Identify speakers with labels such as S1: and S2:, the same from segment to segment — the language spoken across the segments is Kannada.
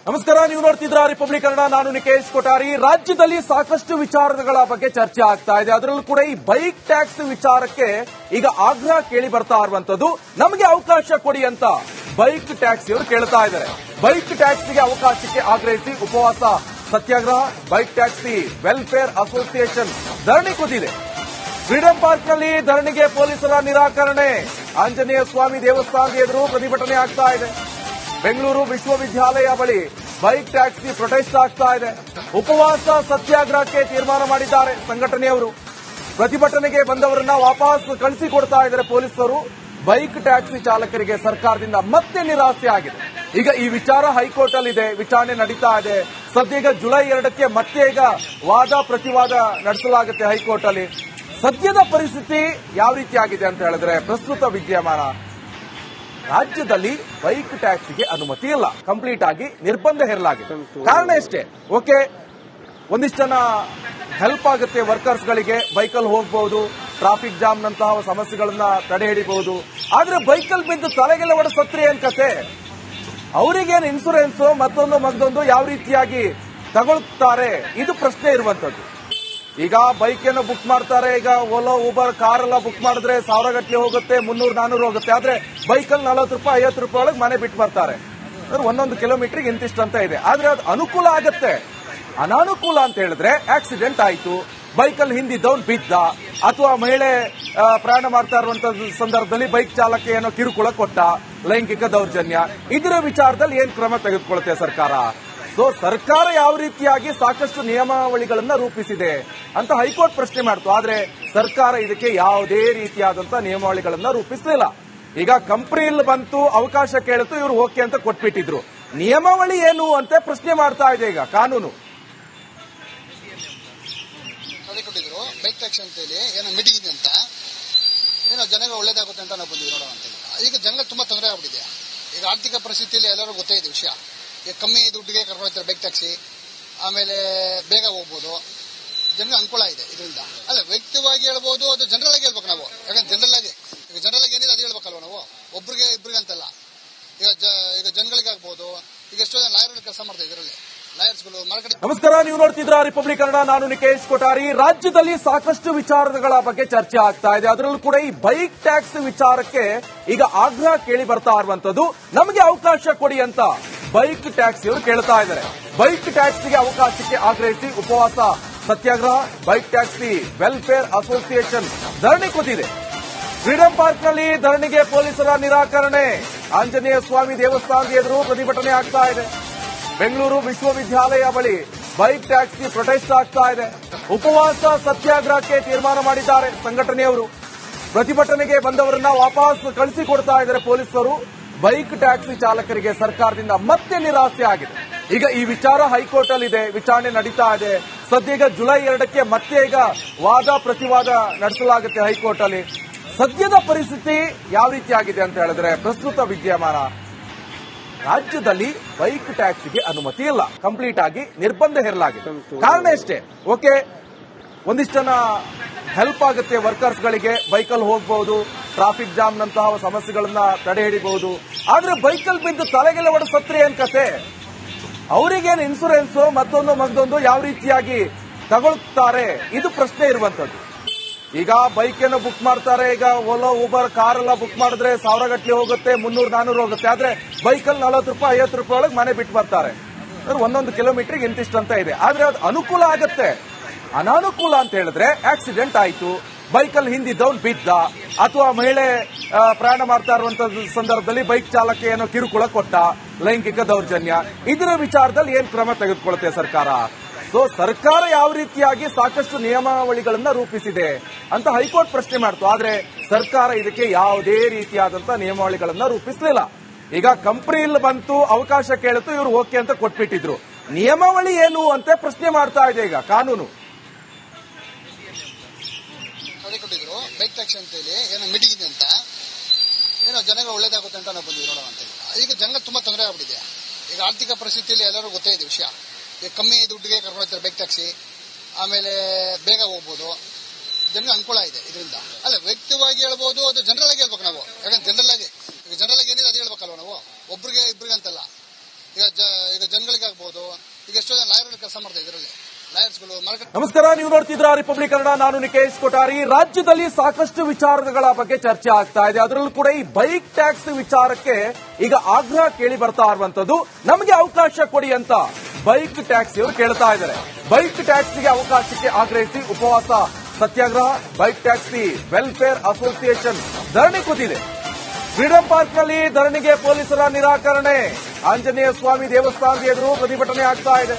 S1: ನಮಸ್ಕಾರ, ನೀವು ನೋಡ್ತಿದ್ರ ರಿಪಬ್ಲಿಕ್ ಕನ್ನಡ. ನಾನು ನಿಕೇಶ್ ಕೊಠಾರಿ. ರಾಜ್ಯದಲ್ಲಿ ಸಾಕಷ್ಟು ವಿಚಾರಗಳ ಬಗ್ಗೆ ಚರ್ಚೆ ಆಗ್ತಾ ಇದೆ. ಅದರಲ್ಲೂ ಕೂಡ ಈ ಬೈಕ್ ಟ್ಯಾಕ್ಸ್ ವಿಚಾರಕ್ಕೆ ಈಗ ಆಗ್ರಹ ಕೇಳಿ ಬರ್ತಾ ಇರುವಂತದ್ದು. ನಮಗೆ ಅವಕಾಶ ಕೊಡಿ ಅಂತ ಬೈಕ್ ಟ್ಯಾಕ್ಸಿ ಅವರು ಕೇಳ್ತಾ ಇದ್ದಾರೆ. ಬೈಕ್ ಟ್ಯಾಕ್ಸಿಗೆ ಅವಕಾಶಕ್ಕೆ ಆಗ್ರಹಿಸಿ ಉಪವಾಸ ಸತ್ಯಾಗ್ರಹ. ಬೈಕ್ ಟ್ಯಾಕ್ಸಿ ವೆಲ್ಫೇರ್ ಅಸೋಸಿಯೇಷನ್ ಧರಣಿ ಕೂತಿದೆ. ಫ್ರೀಡಂ ಪಾರ್ಕ್ನಲ್ಲಿ ಧರಣಿಗೆ ಪೊಲೀಸರ ನಿರಾಕರಣೆ. ಆಂಜನೇಯ ಸ್ವಾಮಿ ದೇವಸ್ಥಾನದ ಎದುರು ಪ್ರತಿಭಟನೆ ಆಗ್ತಾ ಇದೆ. ಬೆಂಗಳೂರು ವಿಶ್ವವಿದ್ಯಾಲಯ ಬಳಿ ಬೈಕ್ ಟ್ಯಾಕ್ಸಿ ಪ್ರೊಟೆಸ್ಟ್ ಆಗ್ತಾ ಇದೆ. ಉಪವಾಸ ಸತ್ಯಾಗ್ರಹಕ್ಕೆ ತೀರ್ಮಾನ ಮಾಡಿದ್ದಾರೆ ಸಂಘಟನೆಯವರು. ಪ್ರತಿಭಟನೆಗೆ ಬಂದವರನ್ನ ವಾಪಸ್ ಕಳಿಸಿಕೊಡ್ತಾ ಇದ್ದಾರೆ ಪೊಲೀಸರು. ಬೈಕ್ ಟ್ಯಾಕ್ಸಿ ಚಾಲಕರಿಗೆ ಸರ್ಕಾರದಿಂದ ಮತ್ತೆ ನಿರಾಸೆ ಆಗಿದೆ. ಈಗ ಈ ವಿಚಾರ ಹೈಕೋರ್ಟ್ ಅಲ್ಲಿ ಇದೆ, ವಿಚಾರಣೆ ನಡೀತಾ ಇದೆ. ಸದ್ಯ ಈಗ ಜುಲೈ 2ಕ್ಕೆ ಮತ್ತೆ ಈಗ ವಾದ ಪ್ರತಿವಾದ ನಡೆಸಲಾಗುತ್ತೆ ಹೈಕೋರ್ಟ್ ಅಲ್ಲಿ. ಸದ್ಯದ ಪರಿಸ್ಥಿತಿ ಯಾವ ರೀತಿಯಾಗಿದೆ ಅಂತ ಹೇಳಿದ್ರೆ, ಪ್ರಸ್ತುತ ವಿದ್ಯಮಾನ ರಾಜ್ಯದಲ್ಲಿ ಬೈಕ್ ಟ್ಯಾಕ್ಸಿಗೆ ಅನುಮತಿ ಇಲ್ಲ. ಕಂಪ್ಲೀಟ್ ಆಗಿ ನಿರ್ಬಂಧ ಹೇರಲಾಗಿದೆ. ಕಾರಣ ಎಷ್ಟೇ, ಓಕೆ, ಒಂದಿಷ್ಟು ಜನ ಹೆಲ್ಪ್ ಆಗುತ್ತೆ ವರ್ಕರ್ಸ್ ಗಳಿಗೆ. ಬೈಕಲ್ಲಿ ಹೋಗಬಹುದು, ಟ್ರಾಫಿಕ್ ಜಾಮ್ ನಂತಹ ಸಮಸ್ಯೆಗಳನ್ನ ತಡೆ ಹಿಡಿಬಹುದು. ಆದ್ರೆ ಬೈಕಲ್ಲಿ ಬಿದ್ದು ತಲೆಗೆಲ್ಲ ಒಡ ಸತ್ರಿ ಏನ್ ಕತೆ? ಅವರಿಗೇನು ಇನ್ಸೂರೆನ್ಸ್ ಮತ್ತೊಂದು ಯಾವ ರೀತಿಯಾಗಿ ತಗೊಳ್ತಾರೆ, ಇದು ಪ್ರಶ್ನೆ ಇರುವಂತದ್ದು. ಈಗ ಬೈಕ್ ಏನೋ ಬುಕ್ ಮಾಡ್ತಾರೆ, ಈಗ ಓಲೋ ಊಬರ್ ಕಾರ್ ಎಲ್ಲ ಬುಕ್ ಮಾಡಿದ್ರೆ 1000 ಗಟ್ಟಲೆ ಹೋಗುತ್ತೆ, 300-400 ಹೋಗುತ್ತೆ. ಆದ್ರೆ ಬೈಕಲ್ಲಿ 40 ರೂಪಾಯಿ 50 ರೂಪಾಯಿ ಒಳಗೆ ಮನೆ ಬಿಟ್ಟು ಬರ್ತಾರೆ. ಒಂದೊಂದು ಕಿಲೋಮೀಟರ್ಗೆ ಇಂತಿಷ್ಟು ಅಂತ ಇದೆ. ಆದ್ರೆ ಅದು ಅನುಕೂಲ ಆಗತ್ತೆ. ಅನಾನುಕೂಲ ಅಂತ ಹೇಳಿದ್ರೆ ಆಕ್ಸಿಡೆಂಟ್ ಆಯ್ತು, ಬೈಕಲ್ಲಿ ಹಿಂದಿದ್ದವನು ಬಿದ್ದ, ಅಥವಾ ಮಹಿಳೆ ಪ್ರಯಾಣ ಮಾಡ್ತಾ ಇರುವಂತಹ ಸಂದರ್ಭದಲ್ಲಿ ಬೈಕ್ ಚಾಲಕ ಏನೋ ಕಿರುಕುಳ ಕೊಟ್ಟ, ಲೈಂಗಿಕ ದೌರ್ಜನ್ಯ, ಇದರ ವಿಚಾರದಲ್ಲಿ ಏನ್ ಕ್ರಮ ತೆಗೆದುಕೊಳ್ಳುತ್ತೆ ಸರ್ಕಾರ? ಸೊ ಸರ್ಕಾರ ಯಾವ ರೀತಿಯಾಗಿ ಸಾಕಷ್ಟು ನಿಯಮಾವಳಿಗಳನ್ನ ರೂಪಿಸಿದೆ ಅಂತ ಹೈಕೋರ್ಟ್ ಪ್ರಶ್ನೆ ಮಾಡ್ತು. ಆದ್ರೆ ಸರ್ಕಾರ ಇದಕ್ಕೆ ಯಾವುದೇ ರೀತಿಯಾದಂತಹ ನಿಯಮಾವಳಿಗಳನ್ನ ರೂಪಿಸಲಿಲ್ಲ. ಈಗ ಕಂಪನಿಯಲ್ಲಿ ಬಂತು, ಅವಕಾಶ ಕೇಳಿತು, ಇವರು ಓಕೆ ಅಂತ ಕೊಟ್ಬಿಟ್ಟಿದ್ರು. ನಿಯಮಾವಳಿ ಏನು ಅಂತ ಪ್ರಶ್ನೆ ಮಾಡ್ತಾ ಇದೆ ಈಗ ಕಾನೂನು.
S2: ಕೊಟ್ಟಿದ್ರು ಬೈಕ್ ಟ್ಯಾಕ್ಸ್ ಅಂತೇಳಿ ಏನೋ ಮೀಟಿಂಗ್ ಇದೆ ಅಂತ, ಏನೋ ಜನಗಳು ಒಳ್ಳೇದಾಗುತ್ತೆ ಅಂತ ನಾವು ಬಂದಿದ್ವಿ ನೋಡೋ ಅಂತ. ಈಗ ಜನಗಳು ತುಂಬಾ ತೊಂದರೆ ಆಗ್ಬಿಟ್ಟಿದೆ. ಈಗ ಆರ್ಥಿಕ ಪರಿಸ್ಥಿತಿಯಲ್ಲಿ ಎಲ್ಲರೂ ಗೊತ್ತೇ ಇದೆ ವಿಷಯ. ಈಗ ಕಮ್ಮಿ ದುಡ್ಡಿಗೆ ಕರ್ಕೊಂಡು ಹೋಗ್ತಾರೆ ಬೈಕ್ ಟ್ಯಾಕ್ಸಿ, ಆಮೇಲೆ ಬೇಗ ಹೋಗ್ಬೋದು, ಜನರಿಗೆ ಅನುಕೂಲ ಇದೆ ಇದರಿಂದ. ಅಲ್ಲ, ವ್ಯಕ್ತಿವಾಗಿ ಹೇಳ್ಬೋದು, ಅದು ಜನರಲ್ ಆಗಿ ಹೇಳ್ಬೇಕು ನಾವು. ಯಾಕಂದ್ರೆ ಜನರಲ್ ಆಗಿ ಏನಿದೆ ಅದು ಹೇಳ್ಬೇಕಲ್ವ ನಾವು, ಒಬ್ರಿಗೆ ಇಬ್ರಿಗೆ ಅಂತಲ್ಲ. ಈಗ ಜನಗಳಿಗೆ ಆಗ್ಬೋದು. ಈಗ ಎಷ್ಟೋ ಜನ ಲಾಯರ್ ಕೆಲಸ ಮಾಡ್ತಾರೆ ಇದರಲ್ಲಿ, ಲಾಯರ್ಸ್ಗಳು ಮಾರ್ಕೆಟ್.
S1: ನಮಸ್ಕಾರ, ನೀವು ನೋಡ್ತಿದ್ರ ರಿಪಬ್ಲಿಕ್ ಕನ್ನಡ. ನಾನು ನಿಕೇಶ್ ಕೊಠಾರಿ. ರಾಜ್ಯದಲ್ಲಿ ಸಾಕಷ್ಟು ವಿಚಾರಗಳ ಬಗ್ಗೆ ಚರ್ಚೆ ಆಗ್ತಾ ಇದೆ. ಅದರಲ್ಲೂ ಕೂಡ ಈ ಬೈಕ್ ಟ್ಯಾಕ್ಸ್ ವಿಚಾರಕ್ಕೆ ಈಗ ಆಗ್ರಹ ಕೇಳಿ ಬರ್ತಾ ಇರುವಂತದ್ದು. ನಮಗೆ ಅವಕಾಶ ಕೊಡಿ ಅಂತ ಬೈಕ್ ಟ್ಯಾಕ್ಸಿ ಅವರು ಕೇಳ್ತಾ ಇದ್ದಾರೆ. ಬೈಕ್ ಟ್ಯಾಕ್ಸಿಗೆ ಅವಕಾಶಕ್ಕೆ ಆಗ್ರಹಿಸಿ ಉಪವಾಸ ಸತ್ಯಾಗ್ರಹ. ಬೈಕ್ ಟ್ಯಾಕ್ಸಿ ವೆಲ್ಫೇರ್ ಅಸೋಸಿಯೇಷನ್ ಧರಣಿ ಕೂತಿದೆ. ಫ್ರೀಡಂ ಪಾರ್ಕ್ನಲ್ಲಿ ಧರಣಿಗೆ ಪೊಲೀಸರ ನಿರಾಕರಣೆ. ಆಂಜನೇಯ ಸ್ವಾಮಿ ದೇವಸ್ಥಾನದ ಎದುರು ಪ್ರತಿಭಟನೆ ಆಗ್ತಾ ಇದೆ. ಬೆಂಗಳೂರು ವಿಶ್ವವಿದ್ಯಾಲಯ ಬಳಿ ಬೈಕ್ ಟ್ಯಾಕ್ಸಿ ಪ್ರೊಟೆಸ್ಟ್ ಆಗ್ತಾ ಇದೆ. ಉಪವಾಸ ಸತ್ಯಾಗ್ರಹಕ್ಕೆ ತೀರ್ಮಾನ ಮಾಡಿದ್ದಾರೆ ಸಂಘಟನೆಯವರು. ಪ್ರತಿಭಟನೆಗೆ ಬಂದವರನ್ನ ವಾಪಸ್ ಕಳಿಸಿಕೊಡ್ತಾ ಇದ್ದಾರೆ ಪೊಲೀಸರು. ಬೈಕ್ ಟ್ಯಾಕ್ಸಿ ಚಾಲಕರಿಗೆ ಸರ್ಕಾರದಿಂದ ಮತ್ತೆ ನಿರಾಸೆ ಆಗಿದೆ. ಈಗ ಈ ವಿಚಾರ ಹೈಕೋರ್ಟ್ ಅಲ್ಲಿ ಇದೆ, ವಿಚಾರಣೆ ನಡೀತಾ ಇದೆ. ಸದ್ಯ ಈಗ ಜುಲೈ 2ಕ್ಕೆ ಮತ್ತೆ ಈಗ ವಾದ ಪ್ರತಿವಾದ ನಡೆಸಲಾಗುತ್ತೆ ಹೈಕೋರ್ಟ್ ಅಲ್ಲಿ. ಸದ್ಯದ ಪರಿಸ್ಥಿತಿ ಯಾವ ರೀತಿಯಾಗಿದೆ ಅಂತ ಹೇಳಿದ್ರೆ, ಪ್ರಸ್ತುತ ವಿದ್ಯಮಾನ ರಾಜ್ಯದಲ್ಲಿ ಬೈಕ್ ಟ್ಯಾಕ್ಸಿಗೆ ಅನುಮತಿ ಇಲ್ಲ. ಕಂಪ್ಲೀಟ್ ಆಗಿ ನಿರ್ಬಂಧ ಹೇರಲಾಗಿದೆ. ಕಾರಣ ಎಷ್ಟೇ, ಓಕೆ, ಒಂದಿಷ್ಟು ಜನ ಹೆಲ್ಪ್ ಆಗುತ್ತೆ ವರ್ಕರ್ಸ್ ಗಳಿಗೆ. ಬೈಕಲ್ಲಿ ಹೋಗಬಹುದು, ಟ್ರಾಫಿಕ್ ಜಾಮ್ ನಂತಹ ಸಮಸ್ಯೆಗಳನ್ನ ತಡೆ ಹಿಡಿಬಹುದು. ಆದ್ರೆ ಬೈಕಲ್ಲಿ ಬಿದ್ದು ತಲೆಗೆಲ್ಲ ಒಡ ಸತ್ರಿ ಏನ್ ಕತೆ? ಅವರಿಗೇನು ಇನ್ಸೂರೆನ್ಸ್ ಮತ್ತೊಂದು ಯಾವ ರೀತಿಯಾಗಿ ತಗೊಳ್ತಾರೆ, ಇದು ಪ್ರಶ್ನೆ ಇರುವಂತದ್ದು. ಈಗ ಬೈಕ್ ಏನೋ ಬುಕ್ ಮಾಡ್ತಾರೆ, ಈಗ ಓಲೋ ಊಬರ್ ಕಾರ್ ಎಲ್ಲ ಬುಕ್ ಮಾಡಿದ್ರೆ 1000 ಗಟ್ಟಲೆ ಹೋಗುತ್ತೆ, 300-400 ಹೋಗುತ್ತೆ. ಆದ್ರೆ ಬೈಕಲ್ಲಿ 40 ರೂಪಾಯಿ 50 ರೂಪಾಯಿ ಒಳಗೆ ಮನೆ ಬಿಟ್ಟು ಬರ್ತಾರೆ. ಒಂದೊಂದು ಕಿಲೋಮೀಟರ್ಗೆ ಇಂತಿಷ್ಟು ಅಂತ ಇದೆ. ಆದ್ರೆ ಅದು ಅನುಕೂಲ ಆಗತ್ತೆ. ಅನಾನುಕೂಲ ಅಂತ ಹೇಳಿದ್ರೆ ಆಕ್ಸಿಡೆಂಟ್ ಆಯ್ತು, ಬೈಕಲ್ಲಿ ಹಿಂದಿದ್ದವನು ಬಿದ್ದ, ಅಥವಾ ಮಹಿಳೆ ಪ್ರಯಾಣ ಮಾಡ್ತಾ ಇರುವಂತಹ ಸಂದರ್ಭದಲ್ಲಿ ಬೈಕ್ ಚಾಲಕ ಏನೋ ಕಿರುಕುಳ ಕೊಟ್ಟ, ಲೈಂಗಿಕ ದೌರ್ಜನ್ಯ, ಇದರ ವಿಚಾರದಲ್ಲಿ ಏನ್ ಕ್ರಮ ತೆಗೆದುಕೊಳ್ಳುತ್ತೆ ಸರ್ಕಾರ? ಸೊ ಸರ್ಕಾರ ಯಾವ ರೀತಿಯಾಗಿ ಸಾಕಷ್ಟು ನಿಯಮಾವಳಿಗಳನ್ನ ರೂಪಿಸಿದೆ ಅಂತ ಹೈಕೋರ್ಟ್ ಪ್ರಶ್ನೆ ಮಾಡ್ತು. ಆದ್ರೆ ಸರ್ಕಾರ ಇದಕ್ಕೆ ಯಾವುದೇ ರೀತಿಯಾದಂತಹ ನಿಯಮಾವಳಿಗಳನ್ನ ರೂಪಿಸಲಿಲ್ಲ. ಈಗ ಕಂಪನಿಯಲ್ಲಿ ಬಂತು, ಅವಕಾಶ ಕೇಳಿತು, ಇವರು ಓಕೆ ಅಂತ ಕೊಟ್ಬಿಟ್ಟಿದ್ರು. ನಿಯಮಾವಳಿ ಏನು ಅಂತ ಪ್ರಶ್ನೆ ಮಾಡ್ತಾ ಇದೆ ಈಗ ಕಾನೂನು.
S2: ಕೊಟ್ಟಿದ್ರು ಬೈಕ್ ಟ್ಯಾಕ್ಸ್ ಅಂತೇಳಿ ಏನೋ ಮೀಟಿಂಗ್ ಇದೆ ಅಂತ, ಏನೋ ಜನಗಳು ಒಳ್ಳೇದಾಗುತ್ತೆ ಅಂತ ನಾವು ಬಂದಿದ್ವಿ ನೋಡೋ ಅಂತ. ಈಗ ಜನಗಳು ತುಂಬಾ ತೊಂದರೆ ಆಗ್ಬಿಟ್ಟಿದೆ. ಈಗ ಆರ್ಥಿಕ ಪರಿಸ್ಥಿತಿಯಲ್ಲಿ ಎಲ್ಲರೂ ಗೊತ್ತೇ ಇದೆ ವಿಷಯ. ಈಗ ಕಮ್ಮಿ ದುಡ್ಡಿಗೆ ಕರ್ಕೊಂಡು ಹೋಗ್ತಾರೆ ಬೈಕ್ ಟ್ಯಾಕ್ಸಿ, ಆಮೇಲೆ ಬೇಗ ಹೋಗ್ಬೋದು, ಜನರಿಗೆ ಅನುಕೂಲ ಇದೆ ಇದರಿಂದ. ಅಲ್ಲ, ವ್ಯಕ್ತಿವಾಗಿ ಹೇಳ್ಬೋದು, ಅದು ಜನರಲ್ ಆಗಿ ಹೇಳ್ಬೇಕು ನಾವು. ಯಾಕಂದ್ರೆ ಜನರಲ್ ಆಗಿ ಏನಿದೆ ಅದು ಹೇಳ್ಬೇಕಲ್ವ ನಾವು, ಒಬ್ರಿಗೆ ಇಬ್ರಿಗೆ ಅಂತಲ್ಲ. ಈಗ ಜನಗಳಿಗೆ ಈಗ ಎಷ್ಟೋ ಜನ ಲಾಯರ್ ಕೆಲಸ ಮಾಡ್ತಾರೆ ಇದರಲ್ಲಿ ಲಾಯರ್ಸ್ಗಳು ಮಾರ್ಕೆಟ್.
S1: ನಮಸ್ಕಾರ, ನೀವು ನೋಡ್ತಿದ್ರ ರಿಪಬ್ಲಿಕ್ ಕನ್ನಡ. ನಾನು ನಿಕೇಶ್ ಕೊಠಾರಿ. ರಾಜ್ಯದಲ್ಲಿ ಸಾಕಷ್ಟು ವಿಚಾರಗಳ ಬಗ್ಗೆ ಚರ್ಚೆ ಆಗ್ತಾ ಇದೆ. ಅದರಲ್ಲೂ ಕೂಡ ಈ ಬೈಕ್ ಟ್ಯಾಕ್ಸ್ ವಿಚಾರಕ್ಕೆ ಈಗ ಆಗ್ರಹ ಕೇಳಿ ಬರ್ತಾ ಇರುವಂತದ್ದು. ನಮಗೆ ಅವಕಾಶ ಕೊಡಿ ಅಂತ ಬೈಕ್ ಟ್ಯಾಕ್ಸಿ ಅವರು ಕೇಳ್ತಾ ಇದ್ದಾರೆ. ಬೈಕ್ ಟ್ಯಾಕ್ಸಿಗೆ ಅವಕಾಶಕ್ಕೆ ಆಗ್ರಹಿಸಿ ಉಪವಾಸ ಸತ್ಯಾಗ್ರಹ. ಬೈಕ್ ಟ್ಯಾಕ್ಸಿ ವೆಲ್ಫೇರ್ ಅಸೋಸಿಯೇಷನ್ ಧರಣಿ ಕೂತಿದೆ. ಫ್ರೀಡಂ ಪಾರ್ಕ್ನಲ್ಲಿ ಧರಣಿಗೆ ಪೊಲೀಸರ ನಿರಾಕರಣೆ. ಆಂಜನೇಯ ಸ್ವಾಮಿ ದೇವಸ್ಥಾನದ ಎದುರು ಪ್ರತಿಭಟನೆ ಆಗ್ತಾ ಇದೆ.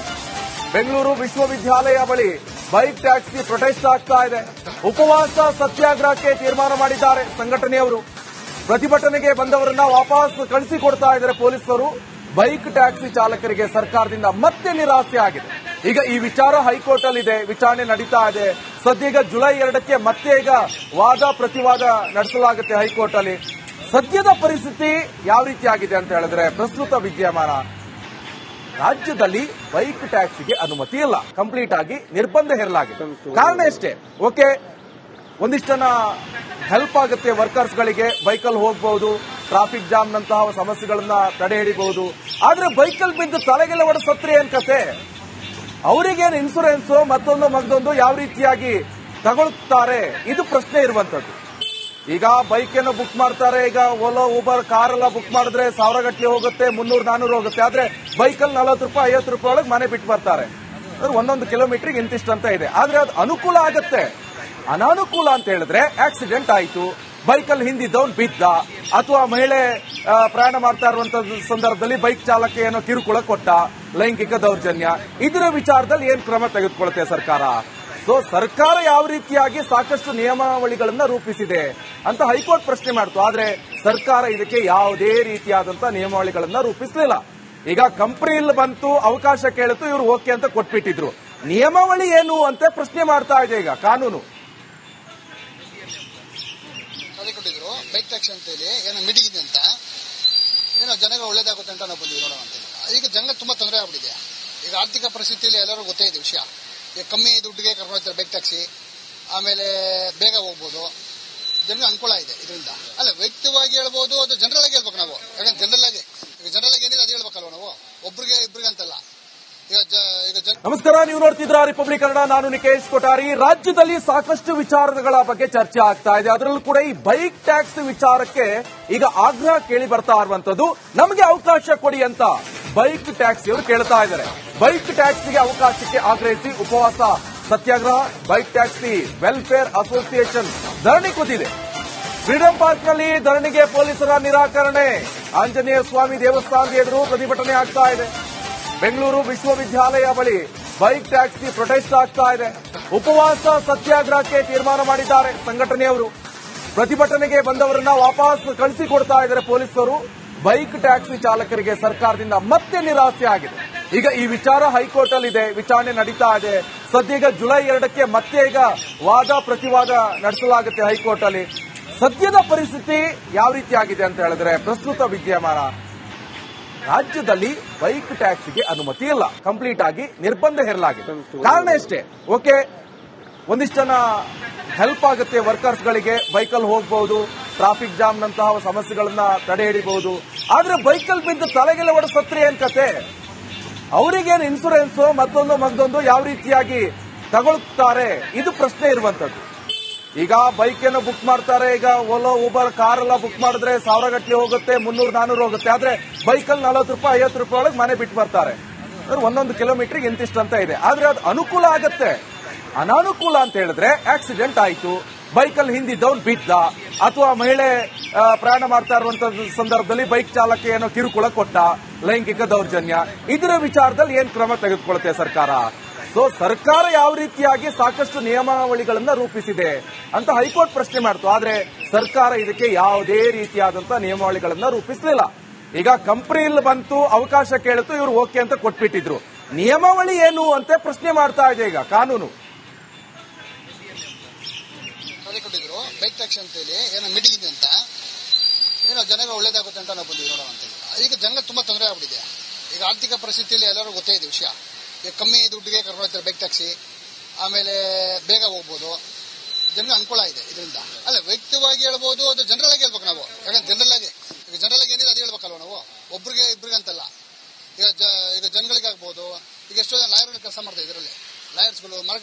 S1: ಬೆಂಗಳೂರು ವಿಶ್ವವಿದ್ಯಾಲಯ ಬಳಿ ಬೈಕ್ ಟ್ಯಾಕ್ಸಿ ಪ್ರೊಟೆಸ್ಟ್ ಆಗ್ತಾ ಇದೆ. ಉಪವಾಸ ಸತ್ಯಾಗ್ರಹಕ್ಕೆ ತೀರ್ಮಾನ ಮಾಡಿದ್ದಾರೆ ಸಂಘಟನೆಯವರು. ಪ್ರತಿಭಟನೆಗೆ ಬಂದವರನ್ನ ವಾಪಸ್ ಕಳಿಸಿಕೊಡ್ತಾ ಇದ್ದಾರೆ ಪೊಲೀಸರು. ಬೈಕ್ ಟ್ಯಾಕ್ಸಿ ಚಾಲಕರಿಗೆ ಸರ್ಕಾರದಿಂದ ಮತ್ತೆ ನಿರಾಸೆ ಆಗಿದೆ. ಈಗ ಈ ವಿಚಾರ ಹೈಕೋರ್ಟ್ ಅಲ್ಲಿ ಇದೆ, ವಿಚಾರಣೆ ನಡೀತಾ ಇದೆ. ಸದ್ಯ ಜುಲೈ 2ಕ್ಕೆ ಮತ್ತೆ ಈಗ ವಾದ ಪ್ರತಿವಾದ ನಡೆಸಲಾಗುತ್ತೆ ಹೈಕೋರ್ಟ್ ಅಲ್ಲಿ. ಸದ್ಯದ ಪರಿಸ್ಥಿತಿ ಯಾವ ರೀತಿಯಾಗಿದೆ ಅಂತ ಹೇಳಿದ್ರೆ, ಪ್ರಸ್ತುತ ವಿದ್ಯಮಾನ ರಾಜ್ಯದಲ್ಲಿ ಬೈಕ್ ಟ್ಯಾಕ್ಸಿಗೆ ಅನುಮತಿ ಇಲ್ಲ, ಕಂಪ್ಲೀಟ್ ಆಗಿ ನಿರ್ಬಂಧ ಹೇರಲಾಗಿದೆ. ಕಾರಣ ಎಷ್ಟೇ, ಓಕೆ, ಒಂದಿಷ್ಟನ್ನ ಹೆಲ್ಪ್ ಆಗುತ್ತೆ ವರ್ಕರ್ಸ್ಗಳಿಗೆ, ಬೈಕಲ್ಲಿ ಹೋಗಬಹುದು, ಟ್ರಾಫಿಕ್ ಜಾಮ್ ನಂತಹ ಸಮಸ್ಯೆಗಳನ್ನ ತಡೆ ಹಿಡಿಬಹುದು. ಆದ್ರೆ ಬೈಕಲ್ಲಿ ಬಿದ್ದು ತಲೆಗೆಲ್ಲ ಹೊಡೆದ ಸತ್ರೆ ಏನ್ ಕತೆ? ಅವರಿಗೇನು ಇನ್ಸೂರೆನ್ಸ್ ಮತ್ತೊಂದು ಮಗದೊಂದು ಯಾವ ರೀತಿಯಾಗಿ ತಗೊಳ್ತಾರೆ, ಇದು ಪ್ರಶ್ನೆ ಇರುವಂತದ್ದು. ಈಗ ಬೈಕ್ ಏನೋ ಬುಕ್ ಮಾಡ್ತಾರೆ, ಈಗ ಓಲೋ ಊಬರ್ ಕಾರ್ ಎಲ್ಲ ಬುಕ್ ಮಾಡಿದ್ರೆ 1000 ಗಟ್ಟಲೆ ಹೋಗುತ್ತೆ, 300-400 ಹೋಗುತ್ತೆ. ಆದ್ರೆ ಬೈಕಲ್ಲಿ 40 ರೂಪಾಯಿ 50 ರೂಪಾಯಿ ಒಳಗೆ ಮನೆ ಬಿಟ್ಟು ಬರ್ತಾರೆ. ಒಂದೊಂದು ಕಿಲೋಮೀಟರ್ಗೆ ಇಂತಿಷ್ಟು ಅಂತ ಇದೆ. ಆದ್ರೆ ಅದು ಅನುಕೂಲ ಆಗತ್ತೆ. ಅನಾನುಕೂಲ ಅಂತ ಹೇಳಿದ್ರೆ ಆಕ್ಸಿಡೆಂಟ್ ಆಯ್ತು, ಬೈಕಲ್ಲಿ ಹಿಂದಿದ್ದವನ್ ಬಿದ್ದ, ಅಥವಾ ಮಹಿಳೆ ಪ್ರಯಾಣ ಮಾಡ್ತಾ ಇರುವಂತ ಸಂದರ್ಭದಲ್ಲಿ ಬೈಕ್ ಚಾಲಕ ಏನೋ ಕಿರುಕುಳ ಕೊಟ್ಟ, ಲೈಂಗಿಕ ದೌರ್ಜನ್ಯ, ಇದರ ವಿಚಾರದಲ್ಲಿ ಏನ್ ಕ್ರಮ ತೆಗೆದುಕೊಳ್ಳುತ್ತೆ ಸರ್ಕಾರ? ಸೊ ಸರ್ಕಾರ ಯಾವ ರೀತಿಯಾಗಿ ಸಾಕಷ್ಟು ನಿಯಮಾವಳಿಗಳನ್ನ ರೂಪಿಸಿದೆ ಅಂತ ಹೈಕೋರ್ಟ್ ಪ್ರಶ್ನೆ ಮಾಡ್ತು. ಆದ್ರೆ ಸರ್ಕಾರ ಇದಕ್ಕೆ ಯಾವುದೇ ರೀತಿಯಾದಂತಹ ನಿಯಮಾವಳಿಗಳನ್ನ ರೂಪಿಸಲಿಲ್ಲ. ಈಗ ಕಂಪನಿಯಲ್ಲಿ ಬಂತು, ಅವಕಾಶ ಕೇಳಿತು, ಇವರು ಓಕೆ ಅಂತ ಕೊಟ್ಬಿಟ್ಟಿದ್ರು. ನಿಯಮಾವಳಿ ಏನು ಅಂತ ಪ್ರಶ್ನೆ ಮಾಡ್ತಾ ಇದೆ ಈಗ ಕಾನೂನು.
S2: ಕೊಟ್ಟಿದ್ರು ಬೈಕ್ ಟ್ಯಾಕ್ಸಿ ಅಂತ ಹೇಳಿ ಏನೋ ಮೀಟಿಂಗ್ ಇದೆ ಅಂತ, ಏನೋ ಜನಗಳು ಒಳ್ಳೇದಾಗುತ್ತೆ ಅಂತ ನಾವು ಬಂದಿವಿ ನೋಡೋಣ ಅಂತ. ಈಗ ಜನಗಳು ತುಂಬಾ ತೊಂದರೆ ಆಗ್ಬಿಟ್ಟಿದೆ. ಈಗ ಆರ್ಥಿಕ ಪರಿಸ್ಥಿತಿಯಲ್ಲಿ ಎಲ್ಲರೂ ಗೊತ್ತೇ ಇದೆ ವಿಷಯ. ಈಗ ಕಮ್ಮಿ ದುಡ್ಡಿಗೆ ಕರ್ಕೊಂಡು ಹೋಗ್ತಾರೆ ಬೈಕ್ ಟ್ಯಾಕ್ಸಿ, ಆಮೇಲೆ ಬೇಗ ಹೋಗ್ಬೋದು, ಜನರಿಗೆ ಅನುಕೂಲ ಇದೆ ಇದರಿಂದ. ಅಲ್ಲ, ವ್ಯಕ್ತಿವಾಗಿ ಹೇಳ್ಬೋದು, ಅದು ಜನರಲ್ ಆಗಿ ಹೇಳ್ಬೇಕು ನಾವು. ಯಾಕಂದ್ರೆ ಜನರಲ್ ಆಗಿ ಏನಿದೆ ಅದು ಹೇಳ್ಬೇಕಲ್ವ ನಾವು, ಒಬ್ರಿಗೆ ಇಬ್ರಿಗೆ ಅಂತಲ್ಲ.
S1: ನಮಸ್ಕಾರ, ನೀವು ನೋಡ್ತಿದ್ರ ರಿಪಬ್ಲಿಕ್ ಕನ್ನಡ. ನಾನು ನಿಕೇಶ್ ಕೊಠಾರಿ. ರಾಜ್ಯದಲ್ಲಿ ಸಾಕಷ್ಟು ವಿಚಾರಗಳ ಬಗ್ಗೆ ಚರ್ಚೆ ಆಗ್ತಾ ಇದೆ. ಅದರಲ್ಲೂ ಕೂಡ ಈ ಬೈಕ್ ಟ್ಯಾಕ್ಸ್ ವಿಚಾರಕ್ಕೆ ಈಗ ಆಗ್ರಹ ಕೇಳಿ ಬರ್ತಾ ಇರುವಂತದ್ದು. ನಮಗೆ ಅವಕಾಶ ಕೊಡಿ ಅಂತ ಬೈಕ್ ಟ್ಯಾಕ್ಸಿ ಅವರು ಕೇಳ್ತಾ ಇದ್ದಾರೆ. ಬೈಕ್ ಟ್ಯಾಕ್ಸಿಗೆ ಅವಕಾಶಕ್ಕೆ ಆಗ್ರಹಿಸಿ ಉಪವಾಸ ಸತ್ಯಾಗ್ರಹ. ಬೈಕ್ ಟ್ಯಾಕ್ಸಿ ವೆಲ್ಫೇರ್ ಅಸೋಸಿಯೇಷನ್ ಧರಣಿ ಕೂತಿದೆ. ಫ್ರೀಡಂ ಪಾರ್ಕ್ನಲ್ಲಿ ಧರಣಿಗೆ ಪೊಲೀಸರ ನಿರಾಕರಣೆ. ಆಂಜನೇಯ ಸ್ವಾಮಿ ದೇವಸ್ಥಾನದ ಎದುರು ಪ್ರತಿಭಟನೆ ಆಗ್ತಾ ಇದೆ. ಬೆಂಗಳೂರು ವಿಶ್ವವಿದ್ಯಾಲಯ ಬಳಿ ಬೈಕ್ ಟ್ಯಾಕ್ಸಿ ಪ್ರೊಟೆಸ್ಟ್ ಆಗ್ತಾ ಇದೆ. ಉಪವಾಸ ಸತ್ಯಾಗ್ರಹಕ್ಕೆ ತೀರ್ಮಾನ ಮಾಡಿದ್ದಾರೆ ಸಂಘಟನೆಯವರು. ಪ್ರತಿಭಟನೆಗೆ ಬಂದವರನ್ನ ವಾಪಸ್ ಕಳಿಸಿಕೊಡ್ತಾ ಇದ್ದಾರೆ ಪೊಲೀಸರು. ಬೈಕ್ ಟ್ಯಾಕ್ಸಿ ಚಾಲಕರಿಗೆ ಸರ್ಕಾರದಿಂದ ಮತ್ತೆ ನಿರಾಸೆ ಆಗಿದೆ. ಈಗ ಈ ವಿಚಾರ ಹೈಕೋರ್ಟ್ ಅಲ್ಲಿ ಇದೆ, ವಿಚಾರಣೆ ನಡೀತಾ ಇದೆ. ಸದ್ಯ ಜುಲೈ 2ಕ್ಕೆ ಮತ್ತೆ ಈಗ ವಾದ ಪ್ರತಿವಾದ ನಡೆಸಲಾಗುತ್ತೆ ಹೈಕೋರ್ಟ್ ಅಲ್ಲಿ. ಸದ್ಯದ ಪರಿಸ್ಥಿತಿ ಯಾವ ರೀತಿಯಾಗಿದೆ ಅಂತ ಹೇಳಿದ್ರೆ, ಪ್ರಸ್ತುತ ವಿದ್ಯಮಾನ ರಾಜ್ಯದಲ್ಲಿ ಬೈಕ್ ಟ್ಯಾಕ್ಸಿಗೆ ಅನುಮತಿ ಇಲ್ಲ, ಕಂಪ್ಲೀಟ್ ಆಗಿ ನಿರ್ಬಂಧ ಹೇರಲಾಗಿದೆ. ಕಾರಣ ಎಷ್ಟೇ, ಓಕೆ, ಒಂದಿಷ್ಟನ್ನ ಹೆಲ್ಪ್ ಆಗುತ್ತೆ ವರ್ಕರ್ಸ್ಗಳಿಗೆ, ಬೈಕಲ್ಲಿ ಹೋಗಬಹುದು, ಟ್ರಾಫಿಕ್ ಜಾಮ್ ನಂತಹ ಸಮಸ್ಯೆಗಳನ್ನ ತಡೆ ಹಿಡಿಬಹುದು. ಆದ್ರೆ ಬೈಕಲ್ಲಿ ಬಿದ್ದು ತಲೆಗೆಲ್ಲ ಹೊಡೆದ ಸತ್ರೆ ಏನ್ ಕತೆ? ಅವರಿಗೇನು ಇನ್ಸೂರೆನ್ಸ್ ಮತ್ತೊಂದು ಮಗದೊಂದು ಯಾವ ರೀತಿಯಾಗಿ ತಗೊಳ್ತಾರೆ, ಇದು ಪ್ರಶ್ನೆ ಇರುವಂತದ್ದು. ಈಗ ಬೈಕ್ ಏನೋ ಬುಕ್ ಮಾಡ್ತಾರೆ, ಈಗ ಓಲೋ ಊಬರ್ ಕಾರ್ ಎಲ್ಲ ಬುಕ್ ಮಾಡಿದ್ರೆ 1000 ಗಟ್ಟಲೆ ಹೋಗುತ್ತೆ, 300-400 ಹೋಗುತ್ತೆ. ಆದ್ರೆ ಬೈಕಲ್ಲಿ 40 ರೂಪಾಯಿ 50 ರೂಪಾಯಿ ಒಳಗೆ ಮನೆ ಬಿಟ್ಟು ಬರ್ತಾರೆ. ಒಂದೊಂದು ಕಿಲೋಮೀಟರ್ಗೆ ಇಂತಿಷ್ಟು ಅಂತ ಇದೆ. ಆದ್ರೆ ಅದು ಅನುಕೂಲ ಆಗತ್ತೆ. ಅನಾನುಕೂಲ ಅಂತ ಹೇಳಿದ್ರೆ ಆಕ್ಸಿಡೆಂಟ್ ಆಯ್ತು, ಬೈಕಲ್ಲಿ ಹಿಂದಿದ್ದವನ್ ಬಿದ್ದ, ಅಥವಾ ಮಹಿಳೆ ಪ್ರಯಾಣ ಮಾಡ್ತಾ ಇರುವಂತ ಸಂದರ್ಭದಲ್ಲಿ ಬೈಕ್ ಚಾಲಕ ಏನೋ ಕಿರುಕುಳ ಕೊಟ್ಟ, ಲೈಂಗಿಕ ದೌರ್ಜನ್ಯ, ಇದರ ವಿಚಾರದಲ್ಲಿ ಏನ್ ಕ್ರಮ ತೆಗೆದುಕೊಳ್ಳುತ್ತೆ ಸರ್ಕಾರ? ಸೊ ಸರ್ಕಾರ ಯಾವ ರೀತಿಯಾಗಿ ಸಾಕಷ್ಟು ನಿಯಮಾವಳಿಗಳನ್ನ ರೂಪಿಸಿದೆ ಅಂತ ಹೈಕೋರ್ಟ್ ಪ್ರಶ್ನೆ ಮಾಡ್ತು. ಆದ್ರೆ ಸರ್ಕಾರ ಇದಕ್ಕೆ ಯಾವುದೇ ರೀತಿಯಾದಂತಹ ನಿಯಮಾವಳಿಗಳನ್ನ ರೂಪಿಸಲಿಲ್ಲ. ಈಗ ಕಂಪನಿಯಲ್ಲಿ ಬಂತು, ಅವಕಾಶ ಕೇಳಿತು, ಇವರು ಓಕೆ ಅಂತ ಕೊಟ್ಬಿಟ್ಟಿದ್ರು. ನಿಯಮಾವಳಿ ಏನು ಅಂತ ಪ್ರಶ್ನೆ ಮಾಡ್ತಾ ಇದೆ ಈಗ ಕಾನೂನು.
S2: ಕೊಟ್ಟಿದ್ರು ಬೈಕ್ ಟ್ಯಾಕ್ಸಿ ಅಂತ ಹೇಳಿ ಏನೋ ಮೀಟಿಂಗ್ ಇದೆ ಅಂತ, ಏನೋ ಜನಗಳು ಒಳ್ಳೇದಾಗುತ್ತೆ ಅಂತ ನಾವು ಬಂದಿವಿ ನೋಡೋಣ ಅಂತ. ಈಗ ಜನಗಳು ತುಂಬಾ ತೊಂದರೆ ಆಗ್ಬಿಟ್ಟಿದೆ. ಈಗ ಆರ್ಥಿಕ ಪರಿಸ್ಥಿತಿಯಲ್ಲಿ ಎಲ್ಲರೂ ಗೊತ್ತೇ ಇದೆ ವಿಷಯ. ಈಗ ಕಮ್ಮಿ ದುಡ್ಡಿಗೆ ಕರ್ಕೊಂಡು ಹೋಗ್ತಾರೆ ಬೈಕ್ ಟ್ಯಾಕ್ಸಿ, ಆಮೇಲೆ ಬೇಗ ಹೋಗ್ಬೋದು, ಜನರಿಗೆ ಅನುಕೂಲ ಇದೆ ಇದರಿಂದ. ಅಲ್ಲ, ವ್ಯಕ್ತಿವಾಗಿ ಹೇಳ್ಬೋದು, ಅದು ಜನರಲ್ ಆಗಿ ಹೇಳ್ಬೇಕು ನಾವು. ಯಾಕಂದ್ರೆ ಜನರಲ್ ಆಗಿ ಏನಿದೆ ಅದು ಹೇಳ್ಬೇಕಲ್ವ ನಾವು, ಒಬ್ರಿಗೆ ಇಬ್ರಿಗೆ ಅಂತಲ್ಲ. ಈಗ ಜನಗಳಿಗೆ ಆಗ್ಬೋದು, ಈಗ ಎಷ್ಟೋ ಜನ ಲಾಯರ್ಗಳು ಕೆಲಸ ಮಾಡ್ತಾ ಇದರಲ್ಲಿ ಲಾಯರ್ಸ್ಗಳು